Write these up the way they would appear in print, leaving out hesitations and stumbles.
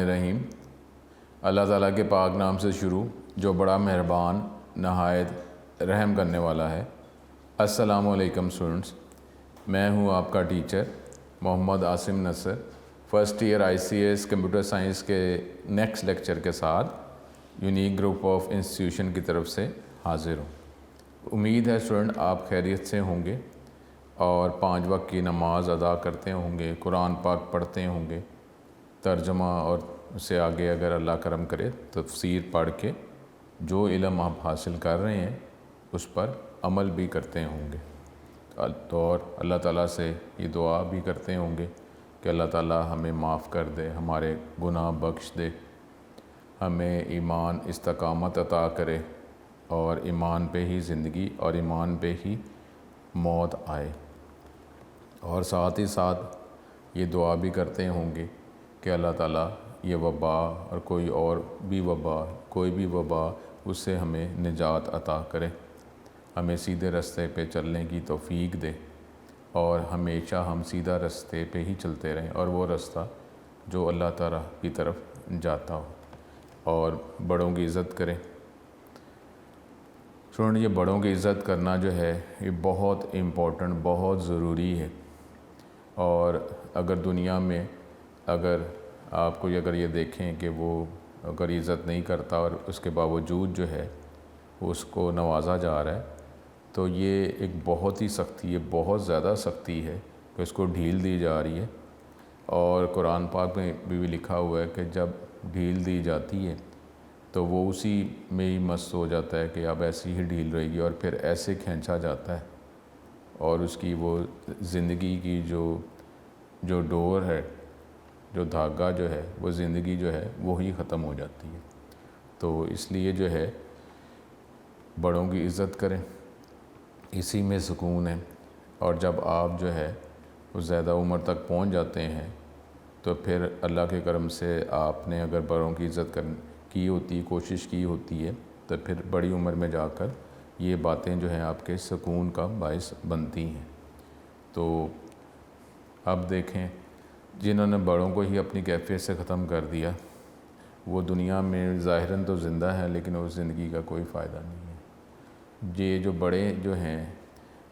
बिस्मिल्लाहिर्रहमानिर्रहीम। अल्लाह ताला के पाक नाम से शुरू जो बड़ा मेहरबान नहायत रहम करने वाला है। अस्सलामु अलैकुम स्टूडेंट्स, मैं हूँ आपका teacher Mohammad Asim Nasar, first year ICS computer science के नेक्स्ट लेक्चर के साथ यूनिक ग्रुप ऑफ इंस्टीट्यूशन की तरफ से हाज़िर हूँ। उम्मीद है स्टूडेंट आप खैरियत से होंगे और 5 वक्त की नमाज़ अदा करते होंगे, कुरान पाक पढ़ते होंगे, तर्जमा और उससे आगे अगर अल्लाह करम करे तफसीर पढ़ के जो इल्म आप हासिल कर रहे हैं उस पर अमल भी करते होंगे। तो और अल्लाह ताला से ये दुआ भी करते होंगे कि अल्लाह ताला हमें माफ़ कर दे, हमारे गुनाह बख्श दे, हमें ईमान इस्तकामत अता करे और ईमान पे ही ज़िंदगी और ईमान पे ही मौत आए। और साथ ही साथ ये दुआ भी करते होंगे कि अल्लाह ताला ये वबा और कोई भी वबा उससे हमें निजात अता करे, हमें सीधे रास्ते पे चलने की तौफीक दे और हमेशा हम सीधा रास्ते पे ही चलते रहें और वो रास्ता जो अल्लाह ताला की तरफ जाता हो। और बड़ों की इज़्ज़त करें। स्टूडेंट, ये बड़ों की इज़्ज़त करना जो है ये बहुत इम्पोर्टेंट, बहुत ज़रूरी है। और अगर दुनिया में अगर आपको अगर ये देखें कि वो अगर इज़्ज़त नहीं करता और उसके बावजूद जो है उसको नवाजा जा रहा है, तो ये एक बहुत ही सख्ती है, बहुत ज़्यादा सख्ती है कि उसको ढील दी जा रही है। और कुरान पाक में भी लिखा हुआ है कि जब ढील दी जाती है तो वो उसी में ही मस्त हो जाता है कि अब ऐसी ही ढील रहेगी और फिर ऐसे खींचा जाता है और उसकी वो ज़िंदगी की जो डोर है, जो धागा जो है, वो ज़िंदगी जो है वो ही ख़त्म हो जाती है। तो इसलिए जो है बड़ों की इज़्ज़त करें, इसी में सुकून है। और जब आप जो है वो ज़्यादा उम्र तक पहुंच जाते हैं तो फिर अल्लाह के करम से आपने अगर बड़ों की इज़्ज़त की होती, कोशिश की होती है, तो फिर बड़ी उम्र में जाकर ये बातें जो हैं आपके सुकून का बायस बनती हैं। तो अब देखें, जिन्होंने बड़ों को ही अपनी कैफियत से ख़त्म कर दिया वो दुनिया में ज़ाहिरन तो ज़िंदा है लेकिन उस ज़िंदगी का कोई फ़ायदा नहीं है। ये जो बड़े जो हैं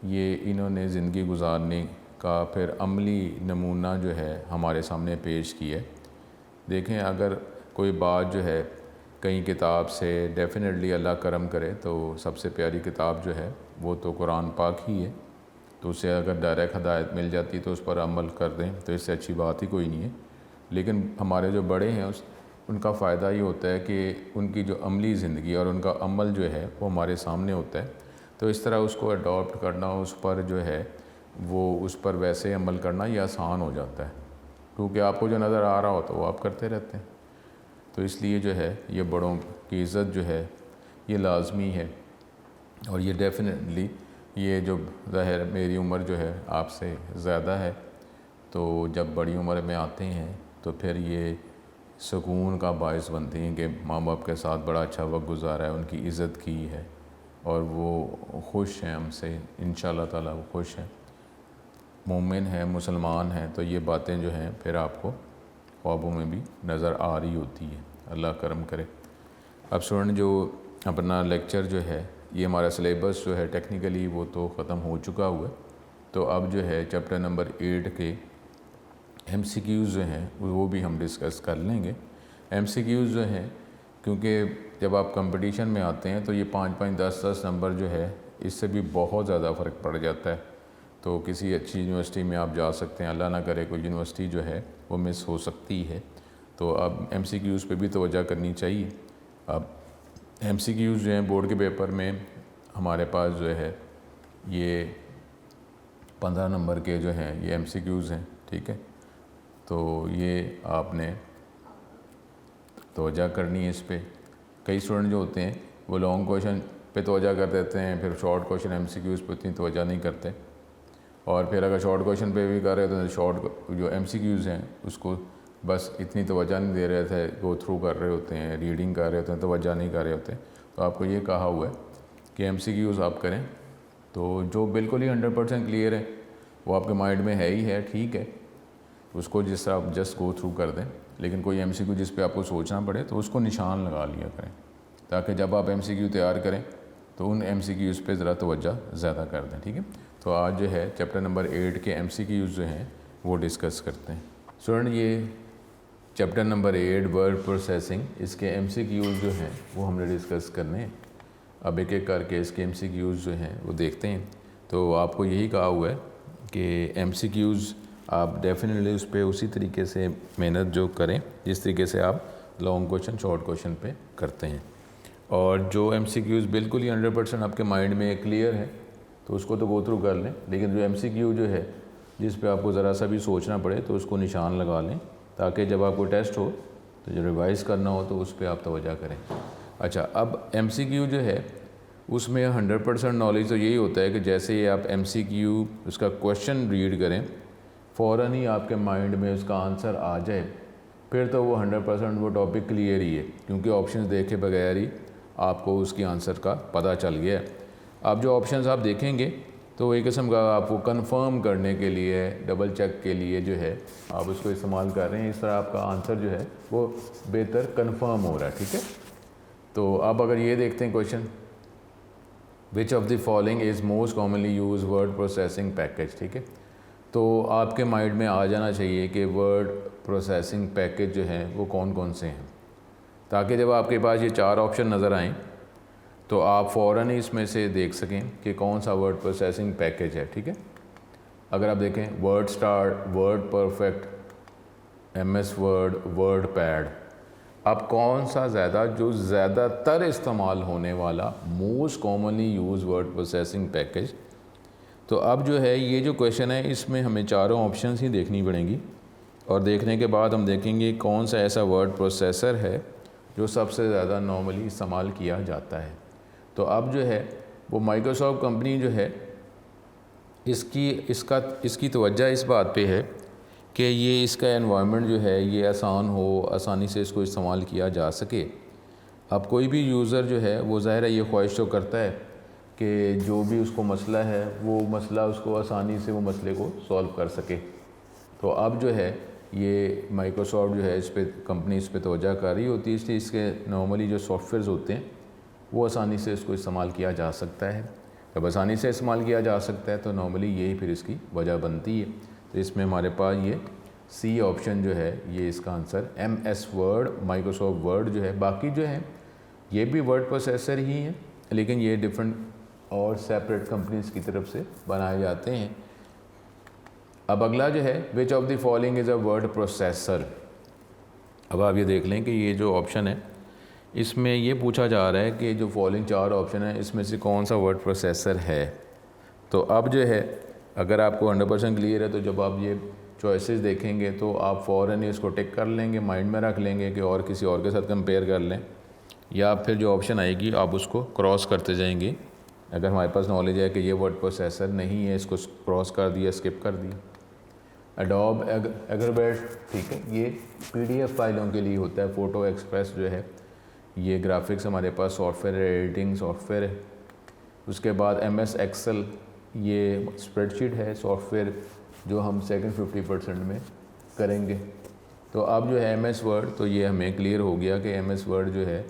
ये इन्होंने ज़िंदगी गुजारने का फिर अमली नमूना जो है हमारे सामने पेश किया है। देखें, अगर कोई बात जो है कहीं किताब से डेफ़िनेटली अल्लाह करम करे तो सबसे प्यारी किताब जो है वो तो कुरान पाक ही है, तो उससे अगर डायरेक्ट हदायत मिल जाती तो उस पर अमल कर दें तो इससे अच्छी बात ही कोई नहीं है। लेकिन हमारे जो बड़े हैं उनका फ़ायदा ये होता है कि उनकी जो अमली ज़िंदगी और उनका अमल जो है वो हमारे सामने होता है, तो इस तरह उसको अडॉप्ट करना, उस पर जो है वो उस पर वैसे अमल करना ये आसान हो जाता है, क्योंकि आपको जो नज़र आ रहा हो तो वो आप करते रहते हैं। तो इसलिए जो है ये बड़ों की इज़्ज़त जो है ये लाज़मी है। और ये डेफ़िनेटली ये जो ज़ाहिर मेरी उम्र जो है आपसे ज़्यादा है, तो जब बड़ी उम्र में आते हैं तो फिर ये सुकून का बायस बनती हैं कि माँ बाप के साथ बड़ा अच्छा वक्त गुजारा है, उनकी इज़्ज़त की है और वो खुश हैं हमसे, इंशाअल्लाह ताला वो खुश हैं, मोमिन हैं, मुसलमान हैं। तो ये बातें जो हैं फिर आपको ख्वाबों में भी नज़र आ रही होती है, अल्लाह करम करे। अब स्टूडेंट, जो अपना लेक्चर जो है ये हमारा सिलेबस जो है टेक्निकली वो तो ख़त्म हो चुका हुआ है, तो अब जो है चैप्टर नंबर 8 के MCQs जो हैं वो भी हम डिस्कस कर लेंगे। MCQs जो हैं, क्योंकि जब आप कंपटीशन में आते हैं तो ये 5-5, 10-10 नंबर जो है इससे भी बहुत ज़्यादा फ़र्क पड़ जाता है। तो किसी अच्छी यूनिवर्सिटी में आप जा सकते हैं, अल्लाह ना करे कोई यूनिवर्सिटी जो है वो मिस हो सकती है, तो अब MCQs पे भी तवज्जो करनी चाहिए। अब MCQs जो हैं बोर्ड के पेपर में हमारे पास जो है ये 15 नंबर के जो हैं ये MCQs हैं, ठीक है। तो ये आपने तवज्जो करनी है इस पर। कई स्टूडेंट जो होते हैं वो लॉन्ग क्वेश्चन पे तवज्जो कर देते हैं, फिर शॉर्ट क्वेश्चन MCQs पे उतनी तवज्जो नहीं करते, और फिर अगर शॉर्ट क्वेश्चन पे भी कर रहे हो तो शॉर्ट जो MCQs हैं उसको बस इतनी तवज्जो नहीं दे रहे थे, गो थ्रू कर रहे होते हैं, रीडिंग कर रहे होते हैं, तवज्जो नहीं कर रहे होते। तो आपको ये कहा हुआ है कि MCQs आप करें, तो जो बिल्कुल ही 100% क्लियर है वो आपके माइंड में है ही है, ठीक है, उसको जिस तरह आप जस्ट गो थ्रू कर दें। लेकिन कोई MCQ जिस पे आपको सोचना पड़े तो उसको निशान लगा लिया करें, ताकि जब आप MCQ तैयार करें तो उन MCQs पे ज़रा तवज्जो ज़्यादा कर दें। ठीक है, तो आज जो है चैप्टर नंबर 8 के MCQs जो हैं वो डिस्कस करते हैं। स्टूडेंट, ये चैप्टर नंबर 8 वर्ड प्रोसेसिंग, इसके MCQs जो हैं वो हमने डिस्कस करने हैं। अब एक एक करके इसके MCQs जो हैं वो देखते हैं। तो आपको यही कहा हुआ है कि MCQs आप डेफिनेटली उस पर उसी तरीके से मेहनत जो करें जिस तरीके से आप लॉन्ग क्वेश्चन शॉर्ट क्वेश्चन पे करते हैं। और जो MCQs बिल्कुल ही 100% आपके माइंड में क्लियर है तो उसको तो गो थ्रू कर लें, लेकिन जो MCQ जो है जिस पे आपको ज़रा सा भी सोचना पड़े तो उसको निशान लगा लें, ताकि जब आपको टेस्ट हो तो जो रिवाइज़ करना हो तो उस पर आप तवज्जो करें। अच्छा, अब MCQ जो है उसमें 100% नॉलेज तो यही होता है कि जैसे ही आप MCQ उसका क्वेश्चन रीड करें फ़ौरन ही आपके माइंड में उसका आंसर आ जाए, फिर तो वो 100% वो टॉपिक क्लियर ही है, क्योंकि ऑप्शंस देखे बगैर ही आपको उसकी आंसर का पता चल गया है। अब जो ऑप्शंस आप देखेंगे तो एक किस्म का आपको कंफर्म करने के लिए, डबल चेक के लिए जो है आप उसको इस्तेमाल कर रहे हैं। इस तरह आपका आंसर जो है वो बेहतर कंफर्म हो रहा है। ठीक है, तो अब अगर ये देखते हैं question, which of the following is most commonly use word processing package. ठीक है, तो आपके माइंड में आ जाना चाहिए कि वर्ड प्रोसेसिंग पैकेज जो हैं वो कौन कौन से हैं, ताकि जब आपके पास ये 4 ऑप्शन नज़र आएँ तो आप फ़ौरन ही इसमें से देख सकें कि कौन सा वर्ड प्रोसेसिंग पैकेज है। ठीक है, अगर आप देखें word start, word perfect, MS word, word pad, अब कौन सा जो ज़्यादातर इस्तेमाल होने वाला most commonly use word processing package. तो अब जो है ये जो क्वेश्चन है इसमें हमें चारों ऑप्शंस ही देखनी पड़ेंगी, और देखने के बाद हम देखेंगे कौन सा ऐसा वर्ड प्रोसेसर है जो सबसे ज़्यादा नॉर्मली इस्तेमाल किया जाता है। तो अब जो है वो माइक्रोसॉफ्ट कंपनी जो है इसकी तवज्जो इस बात पे है कि ये इसका एनवायरनमेंट जो है ये आसान हो, आसानी से इसको इस्तेमाल किया जा सके। अब कोई भी यूज़र जो है वो ज़ाहिर है ये ख्वाहिश तो करता है कि जो भी उसको मसला है वो मसला उसको आसानी से वो मसले को सॉल्व कर सके। तो अब जो है ये माइक्रोसॉफ्ट जो है इस पर कंपनी इस पर तवज्जो कर रही होती है, इसलिए इसके नॉर्मली जो सॉफ्टवेयर्स होते हैं वो आसानी से इसको इस्तेमाल किया जा सकता है। जब आसानी से इस्तेमाल किया जा सकता है तो नॉर्मली यही फिर इसकी वजह बनती है। तो इसमें हमारे पास ये C ऑप्शन जो है ये इसका answer MS word, Microsoft word जो है। बाकी जो है ये भी वर्ड प्रोसेसर ही हैं, लेकिन ये डिफरेंट और सेपरेट कंपनीज की तरफ से बनाए जाते हैं। अब अगला जो है which of the following is a word processor. अब आप ये देख लें कि ये जो ऑप्शन है इसमें ये पूछा जा रहा है कि जो फॉलोइंग 4 ऑप्शन है इसमें से कौन सा वर्ड प्रोसेसर है। तो अब जो है अगर आपको 100% क्लियर है तो जब आप ये चॉइसेस देखेंगे तो आप फ़ौरन ही इसको टिक कर लेंगे, माइंड में रख लेंगे कि और किसी और के साथ कंपेयर कर लें, या फिर जो ऑप्शन आएगी आप उसको क्रॉस करते जाएंगे। अगर हमारे पास नॉलेज है कि ये वर्ड प्रोसेसर नहीं है, इसको क्रॉस कर दिया, स्किप कर दिया। एडोब एक्रोबैट, ठीक है, ये PDF फाइलों के लिए होता है। फ़ोटो एक्सप्रेस जो है ये ग्राफिक्स हमारे पास सॉफ्टवेयर है, एडिटिंग सॉफ्टवेयर है। उसके बाद MS एक्सेल ये स्प्रेडशीट है सॉफ्टवेयर जो हम सेकंड 50% में करेंगे। तो अब जो है MS वर्ड, तो ये हमें क्लियर हो गया कि MS वर्ड जो है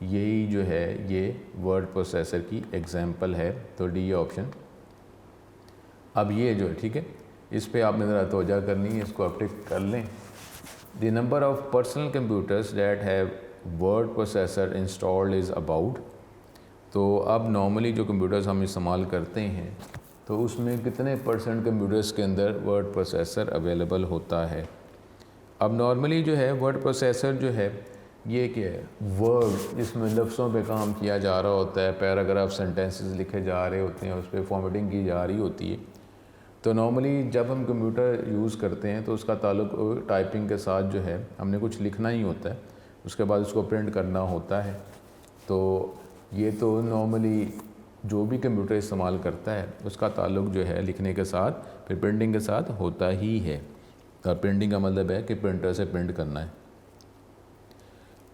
यही जो है ये वर्ड प्रोसेसर की एग्जांपल है। तो D ऑप्शन। अब ये जो है ठीक है, इस पे आपने ज़रा तवज्जो करनी है, इसको आप टिक कर लें। The number of personal computers that have word processor installed is about. तो अब नॉर्मली जो कंप्यूटर्स हम इस्तेमाल करते हैं तो उसमें कितने % कंप्यूटर्स के अंदर वर्ड प्रोसेसर अवेलेबल होता है। अब नॉर्मली जो है वर्ड प्रोसेसर जो है ये क्या है, वर्ड जिसमें लफ्ज़ों पे काम किया जा रहा होता है, पैराग्राफ सेंटेंसेस लिखे जा रहे होते हैं, उस पर फॉर्मेटिंग की जा रही होती है। तो नॉर्मली जब हम कंप्यूटर यूज़ करते हैं तो उसका ताल्लुक टाइपिंग के साथ जो है हमने कुछ लिखना ही होता है, उसके बाद उसको प्रिंट करना होता है। तो ये तो नॉर्मली जो भी कंप्यूटर इस्तेमाल करता है उसका ताल्लुक जो है लिखने के साथ फिर प्रिंटिंग के साथ होता ही है। और प्रिंटिंग का मतलब है कि प्रिंटर से प्रिंट करना है।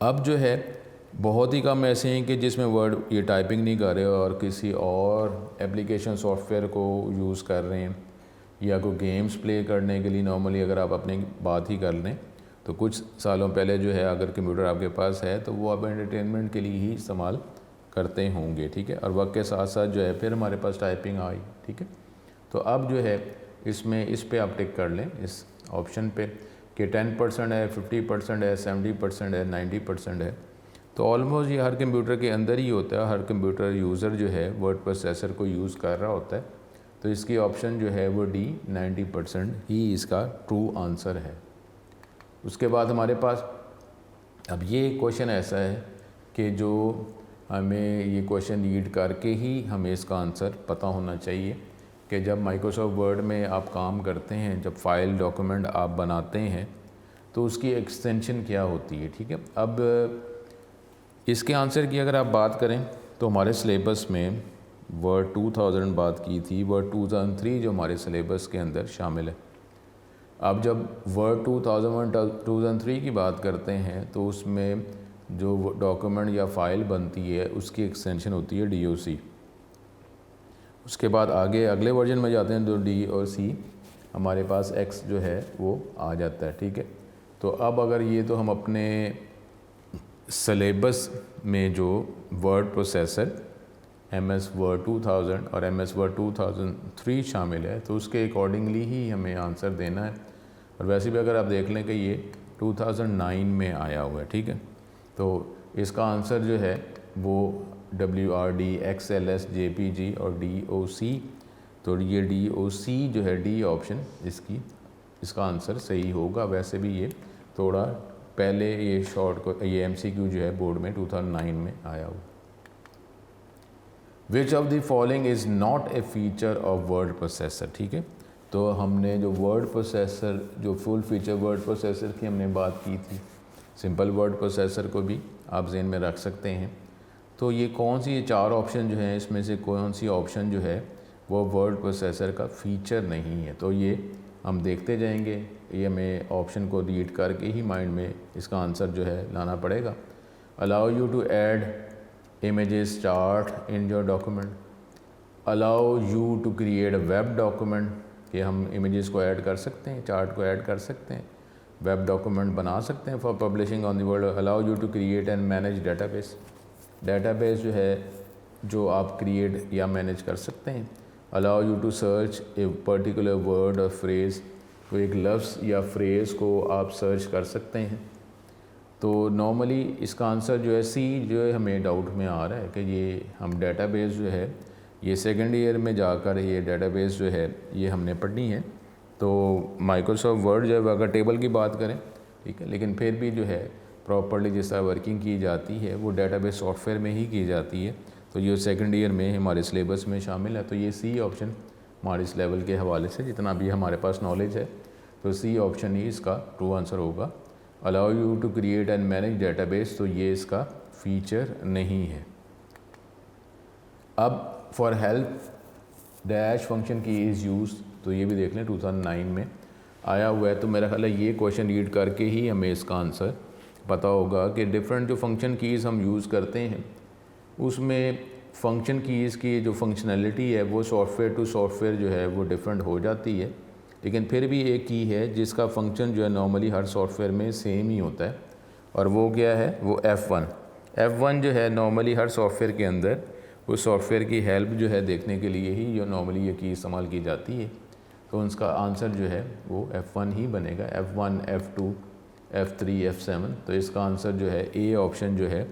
अब जो है बहुत ही कम ऐसे हैं कि जिसमें वर्ड ये टाइपिंग नहीं कर रहे और किसी और एप्लीकेशन सॉफ्टवेयर को यूज़ कर रहे हैं, या कोई गेम्स प्ले करने के लिए नॉर्मली अगर आप अपनी बात ही कर लें तो कुछ सालों पहले जो है अगर कंप्यूटर आपके पास है तो वो आप एंटरटेनमेंट के लिए ही इस्तेमाल करते होंगे, ठीक है। और वक्त के साथ साथ जो है फिर हमारे पास टाइपिंग आई, ठीक है। तो अब जो है इसमें इस पे आप टिक कर लें इस ऑप्शन पे कि 10% है, 50% है, 70% है, 90% है। तो ऑलमोस्ट ये हर कंप्यूटर के अंदर ही होता है, हर कंप्यूटर यूज़र जो है वर्ड प्रोसेसर को यूज़ कर रहा होता है। तो इसकी ऑप्शन जो है वो डी 90% ही इसका ट्रू आंसर है। उसके बाद हमारे पास अब ये क्वेश्चन ऐसा है कि जो हमें ये क्वेश्चन रीड करके ही हमें इसका आंसर पता होना चाहिए कि जब माइक्रोसॉफ्ट वर्ड में आप काम करते हैं, जब फाइल डॉक्यूमेंट आप बनाते हैं तो उसकी एक्सटेंशन क्या होती है, ठीक है। अब इसके आंसर की अगर आप बात करें तो हमारे सिलेबस में वर्ड 2000 बात की थी, वर्ड 2003 जो हमारे सिलेबस के अंदर शामिल है। अब जब वर्ड 2001 2003 की बात करते हैं तो उसमें जो डॉक्यूमेंट या फाइल बनती है उसकी एक्सटेंशन होती है DOC। उसके बाद आगे अगले वर्जन में जाते हैं तो D और C हमारे पास X जो है वो आ जाता है, ठीक है। तो अब अगर ये तो हम अपने सिलेबस में जो वर्ड प्रोसेसर MS वर्ड 2000 और MS वर्ड 2003 शामिल है तो उसके अकॉर्डिंगली ही हमें आंसर देना है। और वैसे भी अगर आप देख लें कि ये 2009 में आया हुआ है, ठीक है। तो इसका आंसर जो है वो WRD XLS JPG और DOC, तो ये DOC जो है D ऑप्शन इसका आंसर सही होगा। वैसे भी ये थोड़ा पहले ये ये MCQ जो है बोर्ड में 2009 में आया हुआ। विच of the following is not a feature of word processor, ठीक है। तो हमने जो वर्ड प्रोसेसर जो फुल फीचर वर्ड प्रोसेसर की हमने बात की थी, सिंपल वर्ड प्रोसेसर को भी आप ज़हन में रख सकते हैं। तो ये कौन सी ये 4 ऑप्शन जो हैं इसमें से कौन सी ऑप्शन जो है वो वर्ड प्रोसेसर का फ़ीचर नहीं है। तो ये हम देखते जाएंगे, ये हमें ऑप्शन को रीड करके ही माइंड में इसका आंसर जो है लाना पड़ेगा। Allow you to add images chart in your document, allow you to create a web document, कि हम इमेजेस को ऐड कर सकते हैं, चार्ट को ऐड कर सकते हैं, वेब डॉक्यूमेंट बना सकते हैं for publishing on the world. Allow you to create and manage database, database जो है जो आप क्रिएट या मैनेज कर सकते हैं। Allow you to search a particular word और फ्रेज़, कोई एक लफ्ज़ या फ्रेज़ को आप सर्च कर सकते हैं। तो नॉर्मली इसका आंसर जो है C जो है हमें डाउट में आ रहा है कि ये हम डेटाबेस जो है ये सेकेंड ईयर में जाकर ये डेटाबेस जो है ये हमने पढ़नी है। तो माइक्रोसॉफ्ट वर्ड जो है अगर टेबल की बात करें, ठीक है, लेकिन फिर भी जो है प्रॉपर्ली जिस तरह वर्किंग की जाती है वो डेटाबेस सॉफ्टवेयर में ही की जाती है। तो ये सेकंड ईयर में हमारे सिलेबस में शामिल है। तो ये C ऑप्शन हमारे इस लेवल के हवाले से जितना भी हमारे पास नॉलेज है तो C ऑप्शन ही इसका ट्रू आंसर होगा। Allow you to create and manage database, तो ये इसका फीचर नहीं है। अब for help dash function key is use, तो ये भी देख लें 2009 में आया हुआ है। तो मेरा ख्याल है ये क्वेश्चन रीड करके ही हमें इसका आंसर पता होगा कि डिफरेंट जो फंक्शन कीज़ हम यूज़ करते हैं उसमें फंक्शन कीज़ की जो फंक्शनैलिटी है वो सॉफ्टवेयर टू सॉफ्टवेयर जो है वो डिफरेंट हो जाती है। लेकिन फिर भी एक की है जिसका फंक्शन जो है नॉर्मली हर सॉफ्टवेयर में सेम ही होता है, और वो क्या है, वो F1 जो है नॉर्मली हर सॉफ्टवेयर के अंदर उस सॉफ्टवेयर की हेल्प जो है देखने के लिए ही जो नॉर्मली ये की इस्तेमाल की जाती है। तो उसका आंसर जो है वो F1 ही बनेगा, F1 F2 F3 F7। तो इसका आंसर जो है A ऑप्शन जो है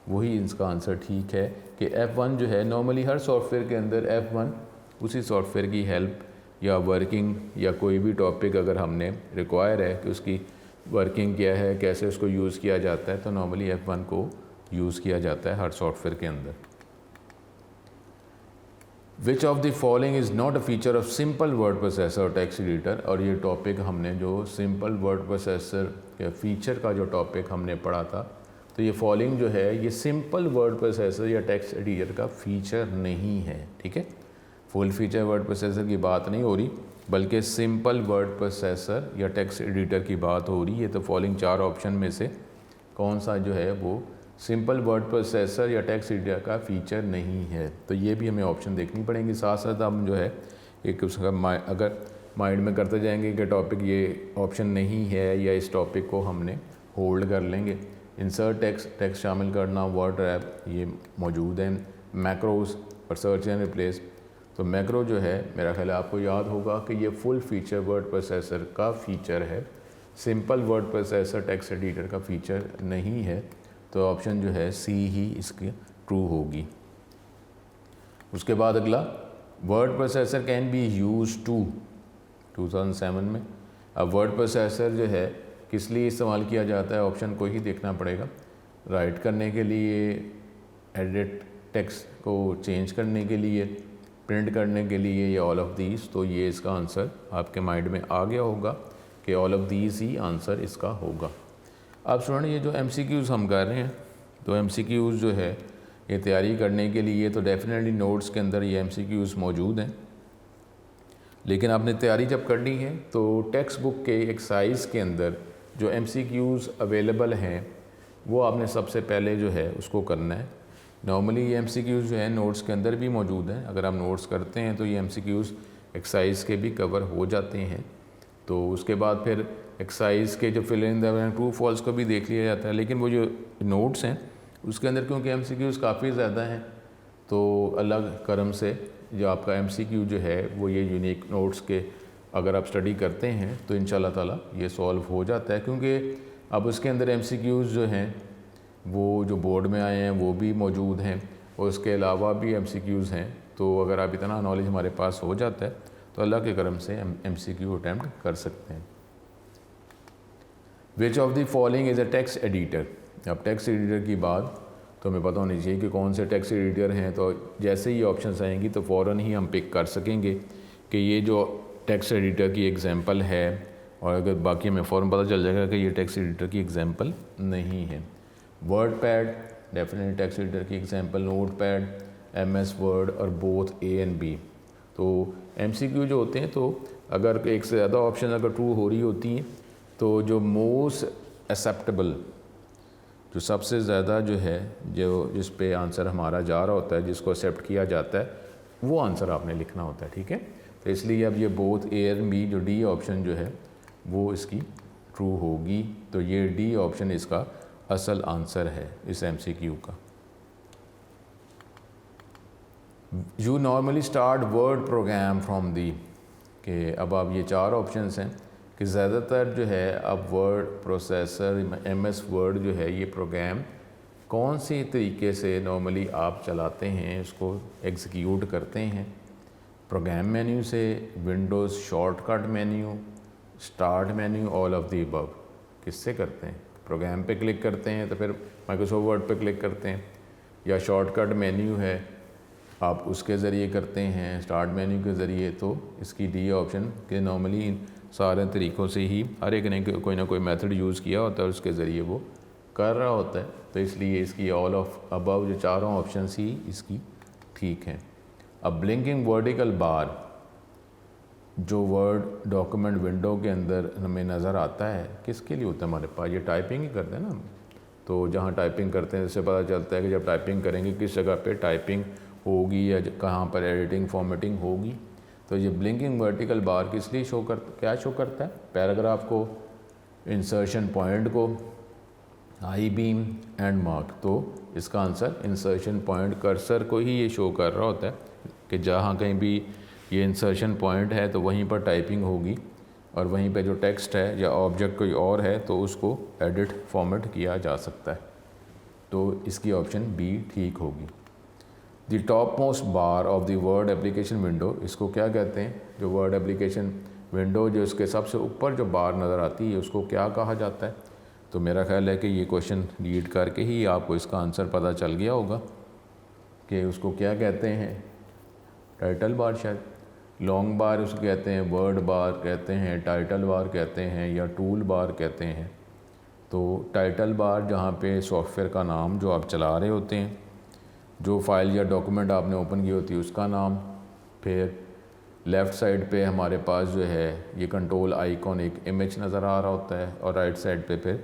वही इसका आंसर ठीक है कि F1 जो है नॉर्मली हर सॉफ्टवेयर के अंदर F1 उसी सॉफ्टवेयर की हेल्प या वर्किंग या कोई भी टॉपिक अगर हमने रिक्वायर है कि उसकी वर्किंग क्या है, कैसे उसको यूज़ किया जाता है, तो नॉर्मली F1 को यूज़ किया जाता है हर सॉफ्टवेयर के अंदर। विच of the following is not a feature of simple word processor और टेक्स्ट एडिटर। और ये टॉपिक हमने जो सिंपल वर्ड प्रोसेसर के फीचर का जो टॉपिक हमने पढ़ा था, तो ये फॉलोइंग जो है ये सिंपल वर्ड प्रोसेसर या टेक्स्ट एडिटर का फीचर नहीं है, ठीक है। फुल फीचर वर्ड प्रोसेसर की बात नहीं हो रही बल्कि सिंपल वर्ड प्रोसेसर या टेक्स्ट एडिटर की बात हो रही है। तो फॉलोइंग 4 ऑप्शन में से कौन सा जो है वो सिंपल वर्ड प्रोसेसर या टेक्स्ट एडिटर का फीचर नहीं है। तो ये भी हमें ऑप्शन देखनी पड़ेंगी। साथ साथ हम जो है एक उसका अगर माइंड में करते जाएंगे कि टॉपिक ये ऑप्शन नहीं है या इस टॉपिक को हमने होल्ड कर लेंगे। इंसर्ट टेक्स्ट शामिल करना, वर्ड रैप ये मौजूद है। मैक्रोज और सर्च एंड रिप्लेस। तो मैक्रो जो है मेरा ख्याल है आपको याद होगा कि ये फुल फीचर वर्ड प्रोसेसर का फ़ीचर है, simple word processor text editor का फ़ीचर नहीं है। तो ऑप्शन जो है सी ही इसकी ट्रू होगी। उसके बाद अगला, word processor can be use to 2007 में। अब वर्ड प्रोसेसर जो है किस लिए इस्तेमाल किया जाता है, ऑप्शन को ही देखना पड़ेगा। राइट करने के लिए, एडिट टेक्स्ट को चेंज करने के लिए, प्रिंट करने के लिए, या ऑल ऑफ दीज। तो ये इसका आंसर आपके माइंड में आ गया होगा कि all of these he answer इसका होगा। अब स्टूडेंट ये जो MCQs हम कर रहे हैं, तो MCQs जो है ये तैयारी करने के लिए तो डेफिनेटली नोट्स के अंदर ये MCQs मौजूद हैं, लेकिन आपने तैयारी जब करनी है तो टेक्स्ट बुक के एक्सरसाइज के अंदर जो MCQs अवेलेबल हैं वो आपने सबसे पहले जो है उसको करना है। नॉर्मली ये MCQs जो है नोट्स के अंदर भी मौजूद हैं। अगर आप नोट्स करते हैं तो ये MCQs एक्सरसाइज के भी कवर हो जाते हैं। तो उसके बाद फिर एक्सरसाइज के जो fill in the true false को भी देख लिया जाता है। लेकिन वो जो नोट्स हैं उसके अंदर क्योंकि MCQs काफ़ी ज़्यादा हैं, तो अलग करम से जो आपका MCQ जो है वो ये यूनिक नोट्स के अगर आप स्टडी करते हैं तो इंशाल्लाह ताला ये सॉल्व हो जाता है। क्योंकि अब उसके अंदर MCQs जो हैं वो जो बोर्ड में आए हैं वो भी मौजूद हैं और उसके अलावा भी MCQs हैं। तो अगर आप इतना नॉलेज हमारे पास हो जाता है तो अल्लाह के करम से हम MCQ अटैम्प्ट कर सकते हैं। विच of the following is a text editor. अब टेक्स्ट एडिटर की बात तो हमें पता होनी चाहिए कि कौन से टेक्स्ट एडिटर हैं। तो जैसे ही ऑप्शंस आएंगी तो फ़ौरन ही हम पिक कर सकेंगे कि ये जो टेक्स्ट एडिटर की एग्जांपल है, और अगर बाकी हमें फ़ौरन पता चल जाएगा कि ये टेक्स्ट एडिटर की एग्जांपल नहीं है। वर्डपैड डेफिनेटली टेक्स्ट एडिटर की एग्जांपल, नोटपैड, MS वर्ड और बोथ A एंड B। तो MCQ जो होते हैं तो अगर एक से ज़्यादा ऑप्शन अगर ट्रू हो रही होती हैं तो जो मोस्ट एक्सेप्टेबल, जो सबसे ज़्यादा जो है जो जिस पे आंसर हमारा जा रहा होता है, जिसको एक्सेप्ट किया जाता है, वो आंसर आपने लिखना होता है। ठीक है, तो इसलिए अब ये बोथ A एंड B जो D ऑप्शन जो है वो इसकी ट्रू होगी। तो ये D ऑप्शन इसका असल आंसर है इस MCQ का। You normally start word program from the, कि अब आप ये चार ऑप्शंस हैं कि ज़्यादातर जो है अब वर्ड प्रोसेसर MS वर्ड जो है ये प्रोग्राम कौन सी तरीके से नॉर्मली आप चलाते हैं, इसको एग्जीक्यूट करते हैं। प्रोग्राम मेन्यू से, Windows shortcut menu, start menu, all of the above. किससे करते हैं? प्रोग्राम पे क्लिक करते हैं तो फिर माइक्रोसॉफ्ट वर्ड पे क्लिक करते हैं, या शॉर्टकट मेन्यू है आप उसके ज़रिए करते हैं, स्टार्ट मेन्यू के ज़रिए। तो इसकी D ऑप्शन के नॉर्मली इन सारे तरीक़ों से ही हर एक ने कोई ना कोई मेथड यूज़ किया होता है, उसके ज़रिए वो कर रहा होता है। तो इसलिए इसकी ऑल ऑफ अबव जो चारों ऑप्शंस ही इसकी ठीक हैं। अब ब्लिंकिंग वर्टिकल बार जो वर्ड डॉक्यूमेंट विंडो के अंदर हमें नज़र आता है, किसके लिए होता है हमारे पास? ये टाइपिंग ही करते हैं ना हम। तो जहाँ टाइपिंग करते हैं इससे पता चलता है कि जब टाइपिंग करेंगे किस जगह पे टाइपिंग होगी या कहाँ पर एडिटिंग फॉर्मेटिंग होगी। तो ये ब्लिंकिंग वर्टिकल बार किस लिए क्या शो करता है? पैराग्राफ को, इंसर्शन पॉइंट को, आई बीम एंड मार्क। तो इसका आंसर इंसर्शन पॉइंट, कर्सर को ही ये शो कर रहा होता है कि जहाँ कहीं भी ये इंसर्शन पॉइंट है तो वहीं पर टाइपिंग होगी, और वहीं पे जो टेक्स्ट है या ऑब्जेक्ट कोई और है तो उसको एडिट फॉर्मेट किया जा सकता है। तो इसकी ऑप्शन B ठीक होगी। The top most bar of the word application window, इसको क्या कहते हैं? जो वर्ड एप्लीकेशन विंडो जो इसके सबसे ऊपर जो बार नज़र आती है उसको क्या कहा जाता है? तो मेरा ख्याल है कि ये क्वेश्चन रीड करके ही आपको इसका आंसर पता चल गया होगा कि उसको क्या कहते हैं। टाइटल बार, शायद लॉन्ग बार उसको कहते हैं, वर्ड बार कहते हैं, टाइटल बार कहते हैं, या टूल बार कहते हैं। तो टाइटल बार जहाँ पे सॉफ्टवेयर का नाम जो आप चला रहे होते हैं, जो फाइल या डॉक्यूमेंट आपने ओपन की होती है उसका नाम, फिर लेफ़्ट साइड पे हमारे पास जो है ये कंट्रोल आइकॉन एक इमेज नज़र आ रहा होता है, और राइट साइड पे फिर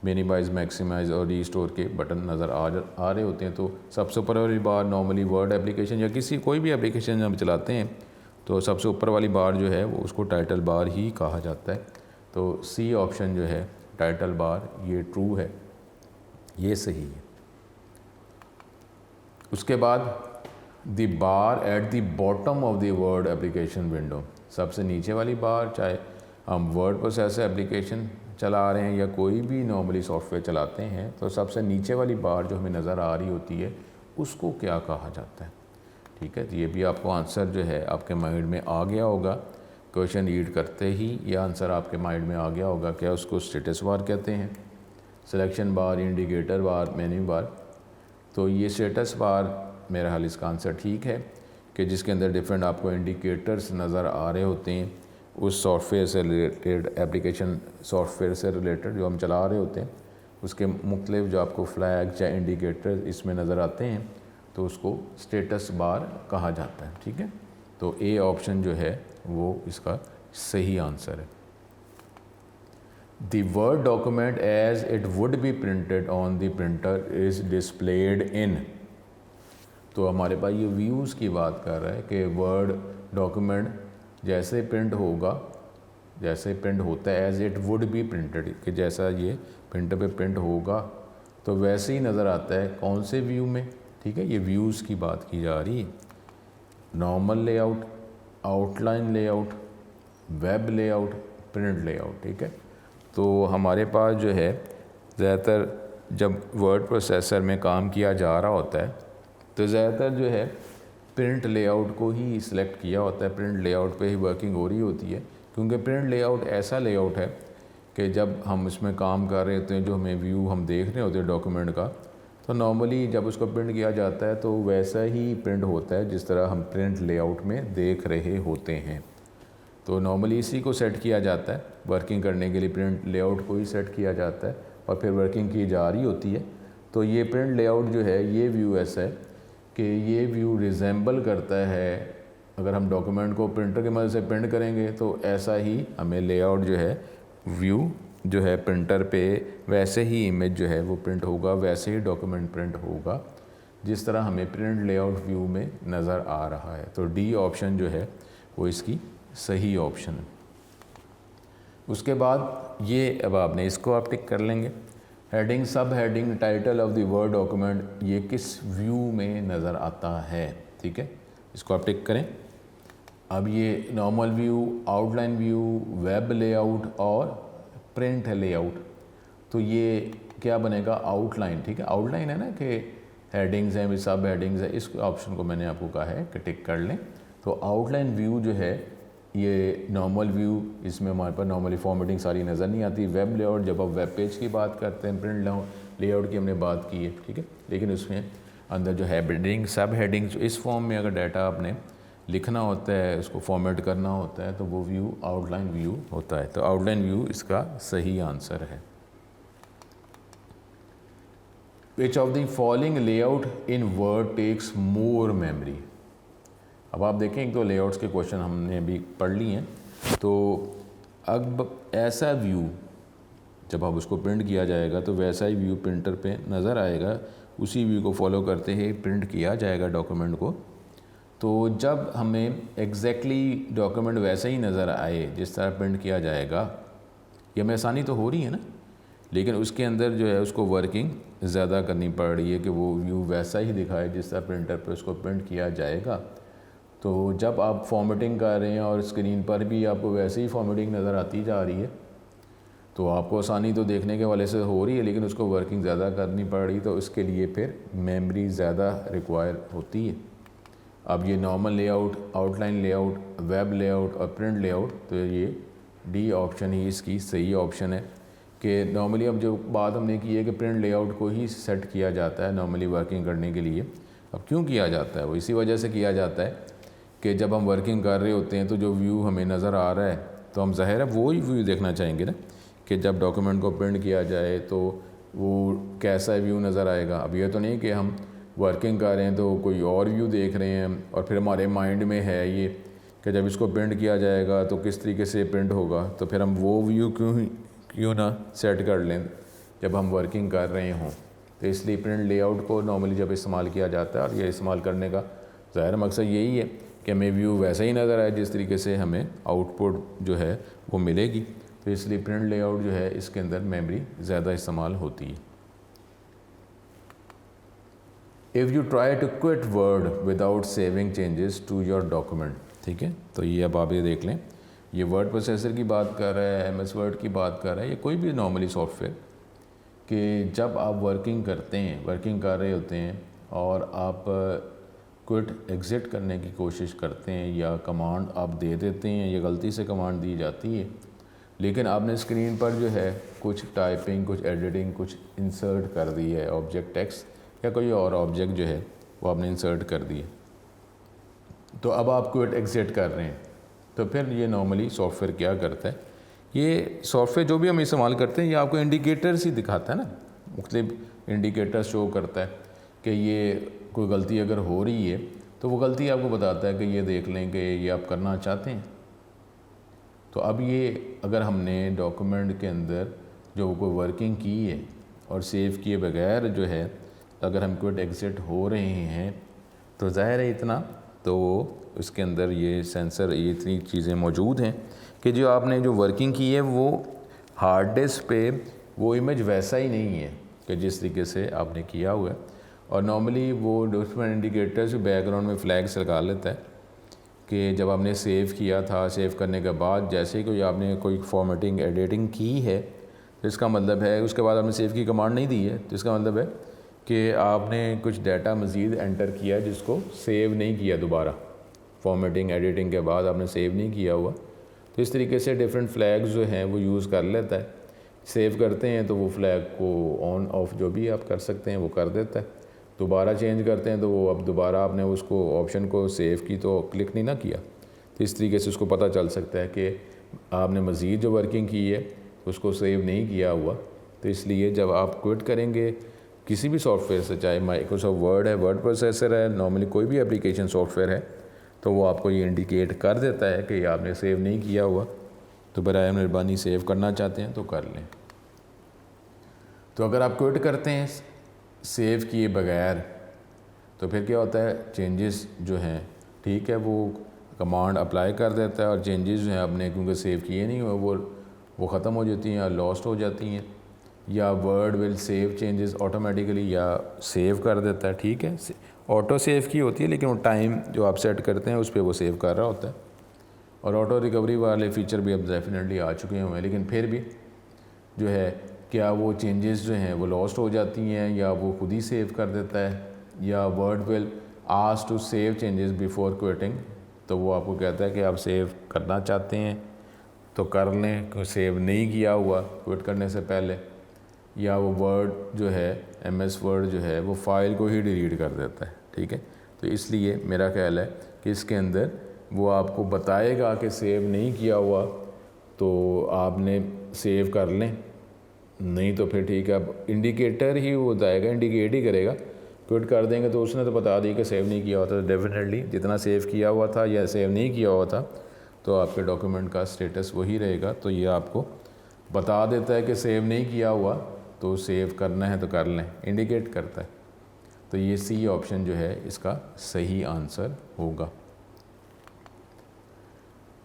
मिनिमाइज़, मैक्सिमाइज़ और रीस्टोर के बटन नज़र आ रहे होते हैं। तो सबसे ऊपर वाली बार नॉर्मली वर्ड एप्लीकेशन या कोई भी एप्लीकेशन जब चलाते हैं तो सबसे ऊपर वाली बार जो है वो उसको टाइटल बार ही कहा जाता है। तो सी ऑप्शन जो है टाइटल बार, ये ट्रू है, ये सही है। उसके बाद the bar at the bottom of the word application window, सबसे नीचे वाली बार, चाहे हम वर्ड प्रोसेसर एप्लीकेशन चला रहे हैं या कोई भी नॉर्मली सॉफ्टवेयर चलाते हैं, तो सबसे नीचे वाली बार जो हमें नज़र आ रही होती है उसको क्या कहा जाता है। ठीक है, तो ये भी आपको आंसर जो है आपके माइंड में आ गया होगा, क्वेश्चन रीड करते ही ये आंसर आपके माइंड में आ गया होगा। क्या उसको स्टेटस बार कहते हैं, सिलेक्शन बार, इंडिकेटर बार, मेन्यू बार। तो ये स्टेटस बार मेरा हाल इसका आंसर ठीक है कि जिसके अंदर डिफरेंट आपको इंडिकेटर्स नज़र आ रहे होते हैं उस सॉफ्टवेयर से रिलेटेड, एप्लीकेशन सॉफ्टवेयर से रिलेटेड जो हम चला रहे होते हैं, उसके मुख्तलिफ जो आपको फ्लैग या इंडिकेटर इसमें नज़र आते हैं, तो उसको स्टेटस बार कहा जाता है। ठीक है, तो ए ऑप्शन जो है वो इसका सही आंसर है। The word document as it would be printed on the printer is displayed in, तो हमारे पास ये व्यूज़ की बात कर रहा है कि वर्ड डॉक्यूमेंट जैसे प्रिंट होगा, जैसे प्रिंट होता है as it would be printed, कि जैसा ये प्रिंटर पे प्रिंट होगा तो वैसे ही नज़र आता है। कौन से व्यू में? ठीक है, ये व्यूज़ की बात की जा रही है। Normal layout, outline layout, web layout, print layout. ठीक है, तो हमारे पास जो है ज़्यादातर जब वर्ड प्रोसेसर में काम किया जा रहा होता है तो ज़्यादातर जो है प्रिंट लेआउट को ही सिलेक्ट किया होता है, प्रिंट लेआउट पे ही वर्किंग हो रही होती है, क्योंकि प्रिंट लेआउट ऐसा लेआउट है कि जब हम इसमें काम कर रहे होते हैं, जो हमें व्यू हम देख रहे होते हैं डॉक्यूमेंट का, तो नॉर्मली जब उसको प्रिंट किया जाता है तो वैसा ही प्रिंट होता है जिस तरह हम प्रिंट लेआउट में देख रहे होते हैं। तो नॉर्मली इसी को सेट किया जाता है, वर्किंग करने के लिए प्रिंट लेआउट को ही सेट किया जाता है और फिर वर्किंग की जा रही होती है। तो ये प्रिंट लेआउट जो है, ये व्यू ऐसा है कि ये व्यू रिजेंबल करता है, अगर हम डॉक्यूमेंट को प्रिंटर की मदद से प्रिंट करेंगे तो ऐसा ही हमें लेआउट जो है, व्यू जो है प्रिंटर पे वैसे ही इमेज जो है वो प्रिंट होगा, वैसे ही डॉक्यूमेंट प्रिंट होगा जिस तरह हमें प्रिंट लेआउट व्यू में नज़र आ रहा है। तो डी ऑप्शन जो है वो इसकी सही ऑप्शन है। उसके बाद ये अब आपने इसको आप टिक कर लेंगे। हेडिंग, सब heading, title of the word document, ये किस व्यू में नज़र आता है। ठीक है, इसको आप टिक करें। अब ये normal view, outline view, web layout और प्रिंट लेआउट, तो ये क्या बनेगा? आउटलाइन। ठीक है, आउटलाइन है ना कि हेडिंग्स हैं, सब हेडिंग्स है, इस ऑप्शन को मैंने आपको कहा है कि टिक कर लें। तो आउटलाइन व्यू जो है ये नॉर्मल व्यू, इसमें हमारे पास नॉर्मली फॉर्मेटिंग सारी नज़र नहीं आती। वेब लेआउट, जब आप वेब पेज की बात करते हैं, प्रिंट लेआउट की हमने बात की है। ठीक है, लेकिन उसमें अंदर जो है हेडिंग, सब हेडिंग्स, इस फॉर्म में अगर डाटा आपने लिखना होता है, उसको फॉर्मेट करना होता है, तो वो व्यू आउटलाइन व्यू होता है। तो आउटलाइन व्यू इसका सही आंसर है। Which of the following layout in word takes more memory. अब आप देखें, एक दो लेआउट्स के क्वेश्चन हमने अभी पढ़ लिए हैं। तो अब ऐसा व्यू जब आप उसको प्रिंट किया जाएगा तो वैसा ही व्यू प्रिंटर पे नज़र आएगा, उसी व्यू को फॉलो करते ही प्रिंट किया जाएगा डॉक्यूमेंट को। तो जब हमें एग्जैक्टली डॉक्यूमेंट वैसा ही नज़र आए जिस तरह प्रिंट किया जाएगा, ये हमें आसानी तो हो रही है ना, लेकिन उसके अंदर जो है उसको वर्किंग ज़्यादा करनी पड़ रही है कि वो व्यू वैसा ही दिखाए जिस तरह प्रिंटर पे उसको प्रिंट किया जाएगा। तो जब आप फॉर्मेटिंग कर रहे हैं और स्क्रीन पर भी आपको वैसे ही फॉर्मेटिंग नज़र आती जा रही है, तो आपको आसानी तो देखने के वाले से हो रही है, लेकिन उसको वर्किंग ज़्यादा करनी पड़ रही, तो इसके लिए फिर मेमोरी ज़्यादा रिक्वायर होती है। अब ये normal layout, outline layout, web layout और प्रिंट लेआउट, तो ये डी ऑप्शन ही इसकी सही ऑप्शन है कि नॉर्मली अब जो बात हमने की है कि प्रिंट लेआउट को ही सेट किया जाता है नॉर्मली वर्किंग करने के लिए। अब क्यों किया जाता है? वो इसी वजह से किया जाता है कि जब हम वर्किंग कर रहे होते हैं तो जो व्यू हमें नज़र आ रहा है, तो हम ज़ाहिर है वो ही व्यू देखना चाहेंगे ना, कि जब डॉक्यूमेंट को प्रिंट किया जाए तो वो कैसा व्यू नज़र आएगा। अब ये तो नहीं कि हम वर्किंग कर रहे हैं तो कोई और व्यू देख रहे हैं और फिर हमारे माइंड में है ये कि जब इसको प्रिंट किया जाएगा तो किस तरीके से प्रिंट होगा, तो फिर हम वो व्यू क्यों ना सेट कर लें जब हम वर्किंग कर रहे हों। तो इसलिए प्रिंट लेआउट को नॉर्मली जब इस्तेमाल किया जाता है, और ये इस्तेमाल करने का ज़ाहिर मकसद यही है कि हमें व्यू वैसा ही नज़र आए जिस तरीके से हमें आउटपुट जो है वो मिलेगी। तो इसलिए प्रिंट लेआउट जो है इसके अंदर मेमोरी ज़्यादा इस्तेमाल होती है। If you try to quit word without saving changes to your document, ठीक है, तो ये अब आप ये देख लें, ये वर्ड प्रोसेसर की बात कर रहा है, MS वर्ड की बात कर रहा है, या कोई भी नॉर्मली सॉफ्टवेयर, कि जब आप वर्किंग करते हैं, वर्किंग कर रहे होते हैं और आप क्विट एग्ज़िट करने की कोशिश करते हैं या कमांड आप दे देते हैं या गलती से कमांड दी जाती है, लेकिन आपने स्क्रीन पर जो है कुछ टाइपिंग, कुछ एडिटिंग, कुछ इंसर्ट कर दी है, ऑब्जेक्ट टेक्स्ट या कोई और ऑब्जेक्ट जो है वो आपने इंसर्ट कर दिया, तो अब आप क्विट एग्ज़िट कर रहे हैं, तो फिर ये नॉर्मली सॉफ्टवेयर क्या करता है, ये सॉफ्टवेयर जो भी हम इस्तेमाल करते हैं ये आपको इंडिकेटर्स ही दिखाता है ना, मुख्तलिफ इंडिकेटर्स शो करता है कि ये कोई गलती अगर हो रही है तो वो गलती आपको बताता है कि ये देख लें कि ये आप करना चाहते हैं। तो अब ये अगर हमने डॉक्यूमेंट के अंदर जो कोई वर्किंग की है और सेव किए बगैर जो है अगर हम क्विट एग्ज़िट हो रहे हैं तो ज़ाहिर है इतना तो उसके अंदर ये सेंसर, ये इतनी चीज़ें मौजूद हैं कि जो आपने जो वर्किंग की है वो हार्ड डिस्क पे वो इमेज वैसा ही नहीं है कि जिस तरीके से आपने किया हुआ है। और नॉर्मली वो डॉक्यूमेंट इंडिकेटर्स बैकग्राउंड में फ्लैग्स लगा लेता है कि जब आपने सेव किया था, सेव करने के बाद जैसे ही कोई आपने कोई फॉर्मेटिंग एडिटिंग की है तो इसका मतलब है, उसके बाद आपने सेव की कमांड नहीं दी है तो इसका मतलब है कि आपने कुछ डाटा मज़ीद एंटर किया जिसको सेव नहीं किया, दोबारा फॉर्मेटिंग एडिटिंग के बाद आपने सेव नहीं किया हुआ। तो इस तरीके से डिफरेंट फ्लैग्स जो हैं वो यूज़ कर लेता है। सेव करते हैं तो वो फ्लैग को ऑन ऑफ जो भी आप कर सकते हैं वो कर देता है, दोबारा चेंज करते हैं तो वो अब दोबारा आपने उसको ऑप्शन को सेव की तो क्लिक नहीं ना किया, तो इस तरीके से उसको पता चल सकता है कि आपने मज़ीद जो वर्किंग की है उसको सेव नहीं किया हुआ। तो इसलिए जब आप क्विट करेंगे किसी भी सॉफ्टवेयर से, चाहे माइक्रोसॉफ्ट वर्ड है, वर्ड प्रोसेसर है, नॉर्मली कोई भी एप्लीकेशन सॉफ्टवेयर है, तो वो आपको ये इंडिकेट कर देता है कि आपने सेव नहीं किया हुआ, तो बराए मेहरबानी सेव करना चाहते हैं तो कर लें। तो अगर आप क्विट करते हैं सेव किए बगैर तो फिर क्या होता है, चेंजेस जो हैं, ठीक है, वो कमांड अप्लाई कर देता है और चेंजेस जो हैं आपने क्योंकि सेव किए नहीं हुए वो ख़त्म हो जाती हैं या लॉस्ट हो जाती हैं, या word will save changes automatically या सेव कर देता है, ठीक है, ऑटो सेव की होती है लेकिन वो टाइम जो आप सेट करते हैं उस पर वो सेव कर रहा होता है। और ऑटो रिकवरी वाले फ़ीचर भी अब डेफिनेटली आ चुके हैं, लेकिन फिर भी जो है क्या वो चेंजेस जो हैं वो लॉस्ट हो जाती हैं या वो खुद ही सेव कर देता है, या word will ask to save changes before quitting, तो वो आपको कहता है कि आप सेव करना चाहते हैं तो कर लें, कोई सेव नहीं किया हुआ क्विट करने से पहले, या वो वर्ड जो है MS वर्ड जो है वो फ़ाइल को ही डिलीट कर देता है, ठीक है। तो इसलिए मेरा ख्याल है कि इसके अंदर वो आपको बताएगा कि सेव नहीं किया हुआ तो आपने सेव कर लें, नहीं तो फिर ठीक है, अब इंडिकेटर ही वो बताएगा, इंडिकेट ही करेगा। क्विट कर देंगे तो उसने तो बता दी कि सेव नहीं किया हुआ था, तो डेफिनेटली जितना सेव किया हुआ था या सेव नहीं किया हुआ था तो आपके डॉक्यूमेंट का स्टेटस वही रहेगा। तो ये आपको बता देता है कि सेव नहीं किया हुआ तो सेव करना है तो कर लें, इंडिकेट करता है। तो ये C ऑप्शन जो है इसका सही आंसर होगा।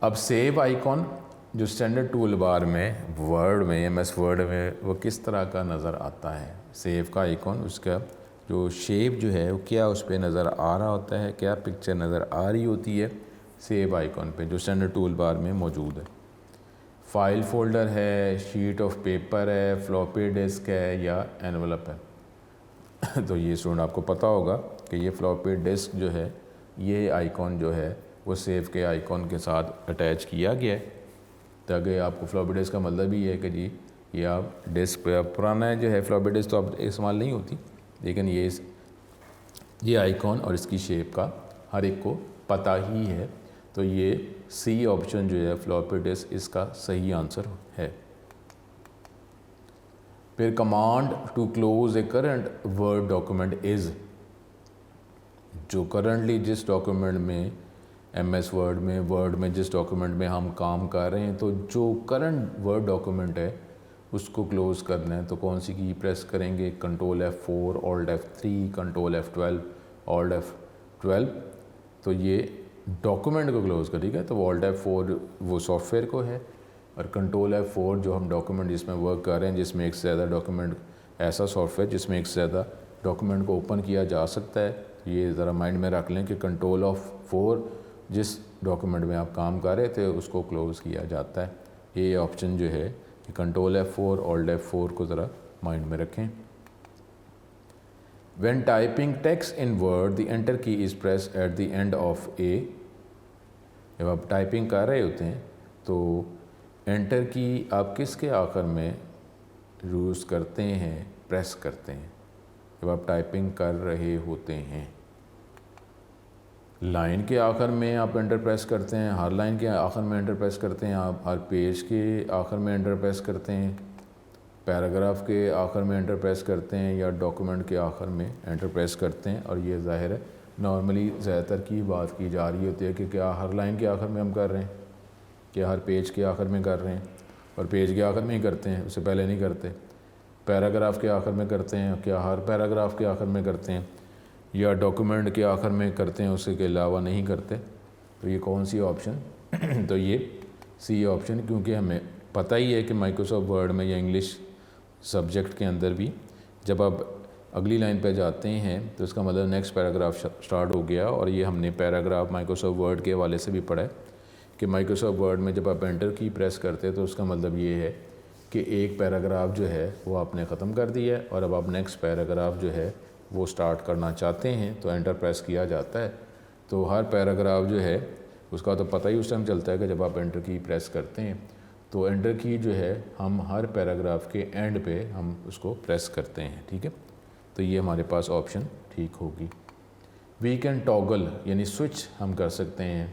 अब सेव आइकॉन जो स्टैंडर्ड टूल बार में वर्ड में, MS वर्ड में वो किस तरह का नज़र आता है, सेव का आइकॉन, उसका जो शेप जो है वो क्या उस पर नज़र आ रहा होता है, क्या पिक्चर नज़र आ रही होती है सेव आइकॉन पे जो स्टैंडर्ड टूल बार में मौजूद है। फाइल फोल्डर है, शीट ऑफ पेपर है, फ्लॉपी डिस्क है या एनवलप है। तो ये स्टूडेंट आपको पता होगा कि ये फ्लॉपी डिस्क जो है ये आइकॉन जो है वो सेव के आइकॉन के साथ अटैच किया गया है, ताकि आपको फ्लॉपी डिस्क का मतलब ही है कि जी ये आप डिस्क पे, अब पुराना जो है फ्लॉपी डिस्क तो अब इस्तेमाल नहीं होती, लेकिन ये आइकॉन और इसकी शेप का हर एक को पता ही है। तो ये C ऑप्शन जो है फ्लॉपी डिस्क इसका सही आंसर है। फिर command to close a current word document is, जो करंटली जिस डॉक्यूमेंट में MS वर्ड में जिस डॉक्यूमेंट में हम काम कर रहे हैं, तो जो करंट वर्ड डॉक्यूमेंट है उसको क्लोज़ करना है तो कौन सी की प्रेस करेंगे, Ctrl F4, Alt F3, Ctrl F12, Alt F12। तो ये डॉक्यूमेंट को क्लोज़ कर, ठीक है। तो Alt F4 वो सॉफ्टवेयर को है, और कंट्रोल F4 जो हम डॉक्यूमेंट जिसमें वर्क कर रहे हैं, जिसमें एक से ज़्यादा डॉक्यूमेंट, ऐसा सॉफ्टवेयर जिसमें एक से ज़्यादा डॉक्यूमेंट को ओपन किया जा सकता है। ये ज़रा माइंड में रख लें कि कंट्रोल F4 जिस डॉक्यूमेंट में आप काम कर रहे थे उसको क्लोज़ किया जाता है। ये ऑप्शन जो है कि कंट्रोल F4, Alt F4 को ज़रा माइंड में रखें। When typing text in Word, the enter key is pressed at the end of a। जब आप टाइपिंग कर रहे होते हैं तो एंटर की आप किसके आखिर में यूज़ करते हैं, प्रेस करते हैं जब आप टाइपिंग कर रहे होते हैं। लाइन के आखिर में आप एंटर प्रेस करते हैं, हर लाइन के आखिर में एंटर प्रेस करते हैं, आप हर पेज के आखिर में एंटर प्रेस करते हैं, पैराग्राफ के आखिर में एंटर प्रेस करते हैं, या डॉक्यूमेंट के आखिर में एंटर प्रेस करते हैं। और ये ज़ाहिर है नॉर्मली ज़्यादातर की बात की जा रही होती है कि क्या हर लाइन के आखिर में हम कर रहे हैं, क्या हर पेज के आखिर में कर रहे हैं, और पेज के आखिर में ही करते हैं, उससे पहले नहीं करते। पैराग्राफ के आखिर में करते हैं, क्या हर पैराग्राफ के आखिर में करते हैं, या डॉक्यूमेंट के आखिर में करते हैं, उसके अलावा नहीं करते। तो ये कौन सी ऑप्शन तो ये सी ऑप्शन, क्योंकि हमें पता ही है कि माइक्रोसॉफ्ट वर्ड में या इंग्लिश सब्जेक्ट के अंदर भी जब आप अगली लाइन पे जाते हैं तो इसका मतलब नेक्स्ट पैराग्राफ स्टार्ट हो गया। और ये हमने पैराग्राफ माइक्रोसॉफ्ट वर्ड के हवाले से भी पढ़ा है कि माइक्रोसॉफ्ट वर्ड में जब आप एंटर की प्रेस करते हैं तो उसका मतलब ये है कि एक पैराग्राफ जो है वो आपने ख़त्म कर दिया है, और अब आप नेक्स्ट पैराग्राफ जो है वो स्टार्ट करना चाहते हैं तो एंटर प्रेस किया जाता है। तो हर पैराग्राफ जो है उसका तो पता ही उस टाइम चलता है कि जब आप एंटर की प्रेस करते हैं। तो एंटर की जो है हम हर पैराग्राफ के एंड पे हम उसको प्रेस करते हैं, ठीक है। तो ये हमारे पास ऑप्शन ठीक होगी। वी कैन टॉगल यानी स्विच हम कर सकते हैं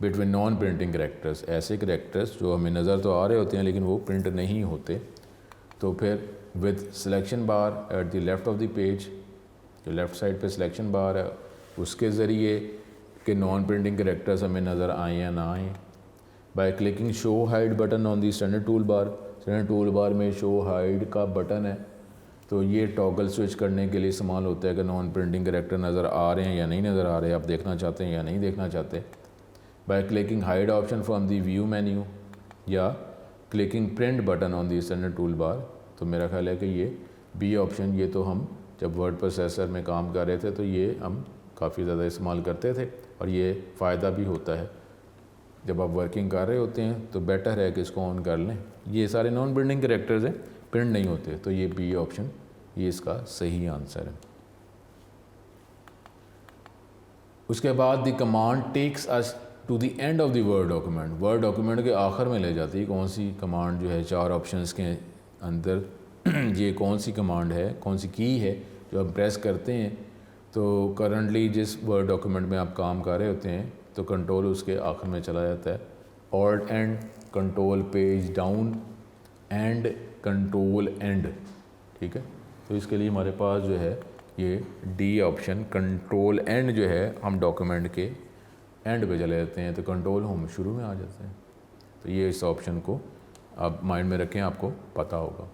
बिटवीन नॉन प्रिंटिंग करेक्टर्स, ऐसे करेक्टर्स जो हमें नज़र तो आ रहे होते हैं लेकिन वो प्रिंट नहीं होते। तो फिर with selection bar at the left of the page, जो लेफ़्ट साइड पे सिलेक्शन बार है उसके ज़रिए कि नॉन प्रिंटिंग करेक्टर्स हमें नज़र आए या ना आए। By clicking show hide button on the standard tool bar, standard tool bar में शो हाइड का बटन है, तो ये टॉगल स्विच करने के लिए इस्तेमाल होता है कि नॉन प्रिंटिंग करेक्टर नज़र आ रहे हैं या नहीं नज़र आ रहे, आप देखना चाहते हैं या नहीं देखना चाहते। By clicking hide option from the view menu, या clicking print button on the standard toolbar. तो मेरा ख्याल है कि ये बी ऑप्शन, ये तो हम जब वर्ड प्रोसेसर में काम कर रहे थे तो ये हम काफ़ी ज़्यादा इस्तेमाल करते थे, और ये फ़ायदा भी होता है। जब आप वर्किंग कर रहे होते हैं तो बेटर है कि इसको ऑन कर लें। ये सारे नॉन प्रिंटिंग करेक्टर्स हैं, प्रिंट नहीं होते, तो ये बी ऑप्शन ये इसका सही आंसर है। उसके बाद the command takes us to the end of the word document, word document के आखिर में ले जाती है। कौन सी कमांड जो है चार ऑप्शंस के अंदर ये कौन सी कमांड है, कौन सी की है जो आप प्रेस करते हैं तो करंटली जिस वर्ड डॉक्यूमेंट में आप काम कर रहे होते हैं तो कंट्रोल उसके आखिर में चला जाता है। Alt and, control page down and control and, ठीक है। तो इसके लिए हमारे पास जो है ये डी ऑप्शन कंट्रोल एंड जो है हम डॉक्यूमेंट के एंड पे चले जाते हैं तो कंट्रोल होम शुरू में आ जाते हैं। तो ये इस ऑप्शन को आप माइंड में रखें, आपको पता होगा।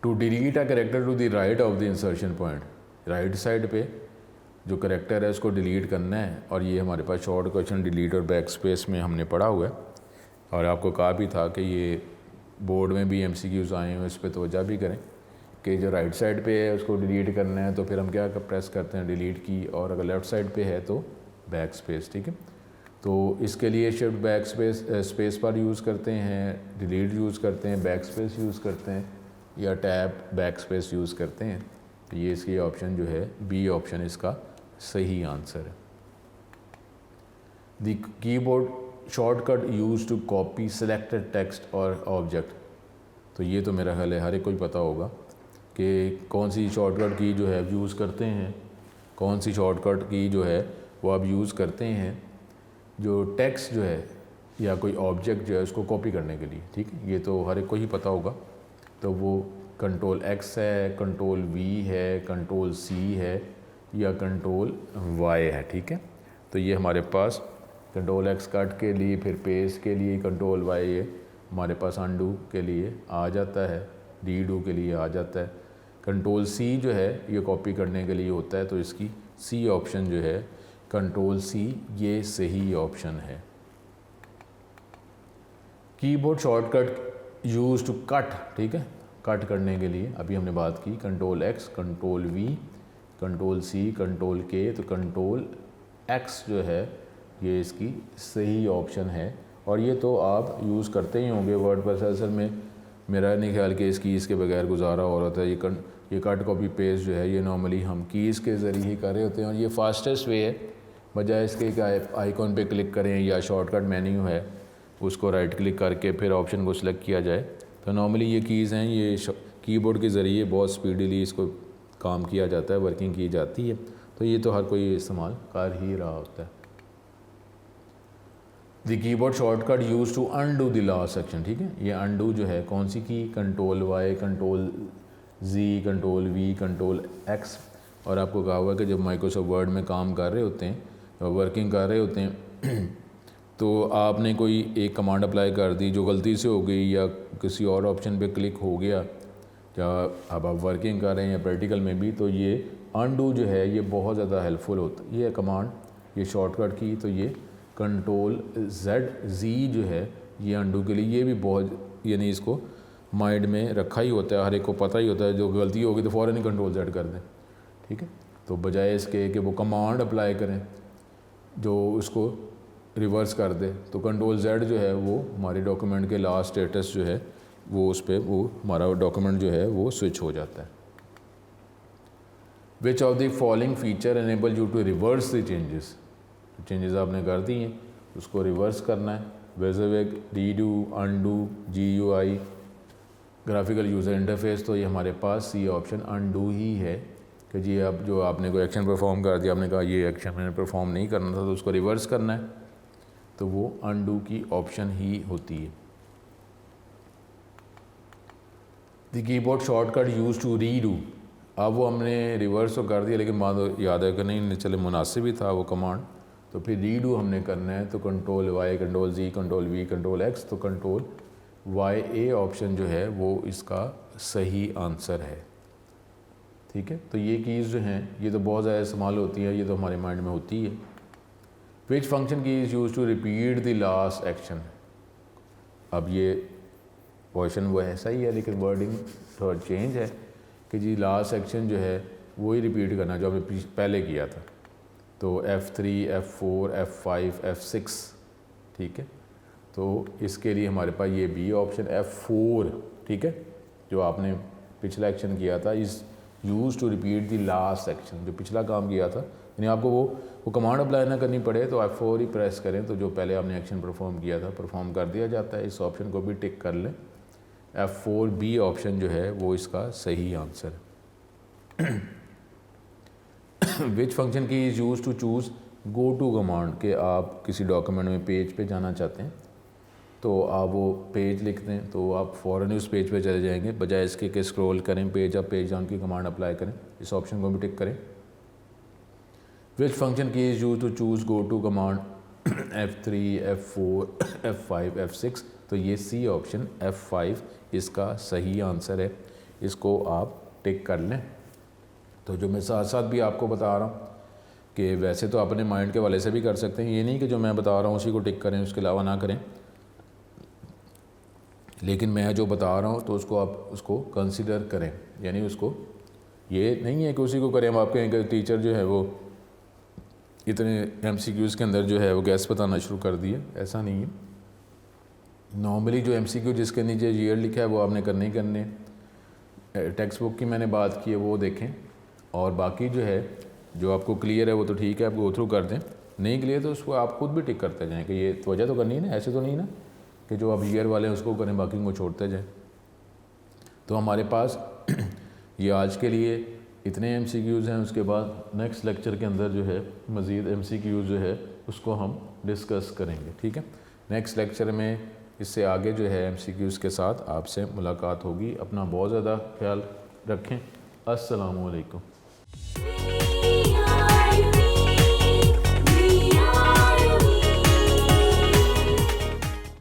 To delete a character to the right of the insertion point, right side पे जो करेक्टर है उसको डिलीट करना है, और ये हमारे पास शॉर्ट क्वेश्चन डिलीट और बैक स्पेस में हमने पढ़ा हुआ है, और आपको कहा भी था कि ये बोर्ड में भी MCQs आए हैं, इस पर तवज्जो भी करें कि जो राइट साइड पे है उसको डिलीट करना है तो फिर हम क्या प्रेस करते हैं डिलीट की, और अगर लेफ़्ट साइड पे है तो बैक स्पेस, ठीक है। तो इसके लिए शिफ्ट बैक स्पेस पर यूज़ करते हैं, डिलीट यूज़ करते हैं, बैक स्पेस यूज़ करते हैं, या टैब बैक स्पेस यूज़ करते हैं। तो ये इसकी ऑप्शन जो है बी ऑप्शन इसका सही आंसर है। The keyboard shortcut use to copy selected text और ऑब्जेक्ट, तो ये तो मेरा ख्याल है हर एक को ही पता होगा कि कौन सी शॉर्टकट की जो है यूज़ करते हैं, कौन सी शॉर्टकट की जो है वो आप यूज़ करते हैं जो टेक्स्ट जो है या कोई ऑब्जेक्ट जो है उसको कॉपी करने के लिए, ठीक है। ये तो हर एक को ही पता होगा। तो वो कंट्रोल X है, कंट्रोल V है, कंट्रोल C है, या कंट्रोल Y है, ठीक है। तो ये हमारे पास कंट्रोल X कट के लिए, फिर पेस्ट के लिए कंट्रोल Y है, हमारे पास अनडू के लिए आ जाता है, रीडू के लिए आ जाता है। कंट्रोल C जो है ये कॉपी करने के लिए होता है, तो इसकी सी ऑप्शन जो है, कंट्रोल सी, ये सही ऑप्शन है। Keyboard shortcut use to cut, ठीक है, कट करने के लिए अभी हमने बात की, control X, control V, control C, control K, तो कंट्रोल एक्स जो है ये इसकी सही ऑप्शन है। और ये तो आप यूज़ करते ही होंगे वर्ड प्रोसेसर में, मेरा नहीं ख्याल कि इस कीज़ के बगैर गुजारा हो रहा था। ये कट कॉपी पेस्ट जो है ये नॉर्मली हम कीज़ के ज़रिए ही कर रहे होते हैं, और ये फास्टेस्ट वे है, बजाय इसके कि आइकॉन पे क्लिक करें या शॉर्टकट मेन्यू है उसको राइट क्लिक करके फिर ऑप्शन को सिलेक्ट किया जाए। तो नॉर्मली ये कीज़ हैं, ये कीबोर्ड के ज़रिए बहुत स्पीडीली इसको काम किया जाता है, वर्किंग की जाती है, तो ये तो हर कोई इस्तेमाल कर ही रहा होता है। The keyboard shortcut use to undo the last section, ठीक है, ये अनडू जो है कौन सी key, control Y, control G, control V, control X. और आपको कहा हुआ है कि जब माइक्रोसॉफ्ट वर्ड में काम कर रहे होते हैं, वर्किंग कर रहे होते हैं तो आपने कोई एक कमांड अप्लाई कर दी जो गलती से हो गई या किसी और ऑप्शन पे क्लिक हो गया, या अब आप वर्किंग कर रहे हैं या प्रैक्टिकल में भी, तो ये अनडू जो है ये बहुत ज़्यादा हेल्पफुल होता है। ये कमांड, ये शॉर्टकट की, तो ये कंट्रोल Z जो है ये अनडू के लिए, ये भी बहुत, यानी इसको माइंड में रखा ही होता है, हर एक को पता ही होता है, जो गलती होगी तो फ़ौरन ही कंट्रोल Z कर दें, ठीक है। तो बजाय इसके कि वो कमांड अप्लाई करें जो उसको रिवर्स कर दे, तो कंट्रोल Z जो है वो हमारे डॉक्यूमेंट के लास्ट स्टेटस जो है वो उस पर वो हमारा डॉक्यूमेंट जो है वो स्विच हो जाता है। Which of the following feature enable you to reverse the changes, changes आपने कर दी हैं उसको रिवर्स करना है। Basic, redo, undo, GUI, graphical user interface, तो ये हमारे पास सी ऑप्शन अनडू ही है कि जी अब जो आपने कोई एक्शन परफॉर्म कर दिया, आपने कहा ये एक्शन मैंने परफॉर्म नहीं करना था तो उसको रिवर्स करना है, तो वो अनडू की ऑप्शन ही होती है। The keyboard shortcut use to redo, अब वो हमने रिवर्स तो कर दिया लेकिन बाद याद है कि नहीं चले मुनासिब ही था वो कमांड, तो फिर रीडू हमने करना है, तो control Y, control G, control V, control x, तो कंट्रोल YA ऑप्शन जो है वो इसका सही आंसर है, ठीक है। तो ये कीज़ जो हैं ये तो बहुत ज़्यादा इस्तेमाल होती है, ये तो हमारे माइंड में होती है। Which function key is use to repeat the last action, अब ये क्वेश्चन वो ऐसा ही है लेकिन वर्डिंग थोड़ा चेंज है कि जी लास्ट एक्शन जो है वही रिपीट करना जो हमने पहले किया था, तो F3, F4, F5, F6, ठीक है। तो इसके लिए हमारे पास ये बी ऑप्शन F4, ठीक है, जो आपने पिछला एक्शन किया था, is use to repeat the last action, जो पिछला काम किया था, यानी आपको वो कमांड अप्लाई ना करनी पड़े तो F4 ही प्रेस करें, तो जो पहले आपने एक्शन परफॉर्म किया था परफॉर्म कर दिया जाता है। इस ऑप्शन को भी टिक कर लें, F4B ऑप्शन जो है वो इसका सही आंसर है। Which function key is use to choose go to command, के आप किसी डॉक्यूमेंट में पेज पे जाना चाहते हैं तो आप वो पेज लिख दें तो आप फ़ौरन उस पेज पे चले जाएंगे, बजाय इसके कि स्क्रॉल करें पेज अप पेज डाउन की कमांड अप्लाई करें। इस ऑप्शन को भी टिक करें। Which function key is use to choose go to command F3, F4, F5, F6, तो ये सी ऑप्शन F5 इसका सही आंसर है, इसको आप टिक कर लें। तो जो मैं साथ साथ भी आपको बता रहा हूँ कि वैसे तो अपने माइंड के वाले से भी कर सकते हैं, ये नहीं कि जो मैं बता रहा हूँ उसी को टिक करें उसके अलावा ना करें, लेकिन मैं जो बता रहा हूँ तो उसको आप उसको कंसिडर करें, यानी उसको ये नहीं है कि उसी को करें। हम आपके एक टीचर जो है वो इतने MCQs के अंदर जो है वो गैस बताना शुरू कर दिए, ऐसा नहीं है। नॉर्मली जो MCQ जिसके नीचे ईयर लिखा है वो आपने करने ही करने। टेक्स्ट बुक की मैंने बात की है वो देखें, और बाकी जो है जो आपको क्लियर है वो तो ठीक है, आप गो थ्रू कर दें, नहीं क्लियर तो उसको आप खुद भी टिक करते जाएँ कि ये वजह तो करनी है ना, ऐसे तो नहीं ना कि जो आप ईयर वाले हैं उसको करें बाकी को छोड़ते जाएँ। तो हमारे पास ये आज के लिए इतने MCQs हैं, उसके बाद नेक्स्ट लेक्चर के अंदर जो है मज़ीद MCQs जो है उसको हम डिस्कस करेंगे, ठीक है। नेक्स्ट लेक्चर में इससे आगे जो है MCQs के साथ आपसे मुलाकात होगी। अपना बहुत ज़्यादा ख्याल रखें। अस्सलामु अलैकुम।